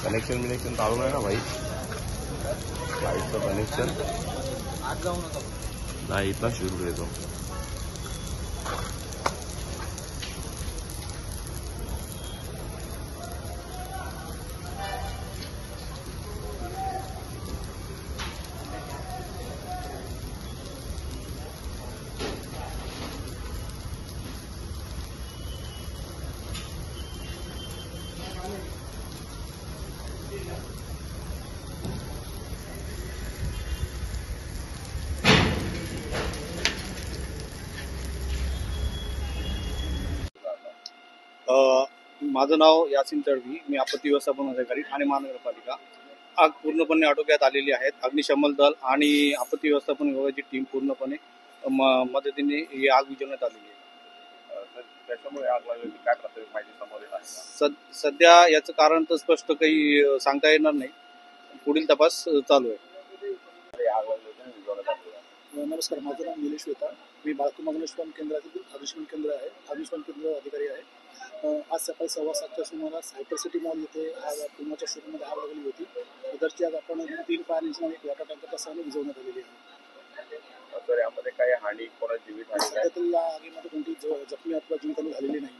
Connection चालू आहे ना भाई, लाईटचं कनेक्शन नाही, इथला सुरू येतो. माझं नाव यासिन तडवी, मी आपत्ती व्यवस्थापन अधिकारी ठाणे महानगरपालिका. आग पूर्णपणे आटोक्यात आलेली आहेत. अग्निशमन दल आणि आपत्ती व्यवस्थापन विभागाची टीम पूर्णपणे मदतीने ही आग विझवण्यात आलेली आहे. त्याच्यामुळे आग लागली काय प्राथमिक माहिती समोर येत आहे? सध्या याचं कारण तर स्पष्ट काही सांगता येणार नाही, पुढील तपास चालू आहे. नमस्कार, माझं नाव निलेश होता. मी बाळकुमा अग्निशमन केंद्रातील अग्निशमन केंद्र आहे, अग्निशमन केंद्र अधिकारी आहे. आज सकाळी 7:15च्या सुमारास सायपर सिटी मॉल येथे आग पुण्याच्या शोरूममध्ये आग लागली होती. इधरची आग आपण 3 फायर इंजिन आणि 1 वॉटर टँकरच्या सहाय्याने विझवण्यात आलेली आहे. तर यामध्ये काही हानी, कोणा जीवित हानी? सध्या तरी या आगीमध्ये कोणती जखमी अथवा जीवितहानी झालेली नाही.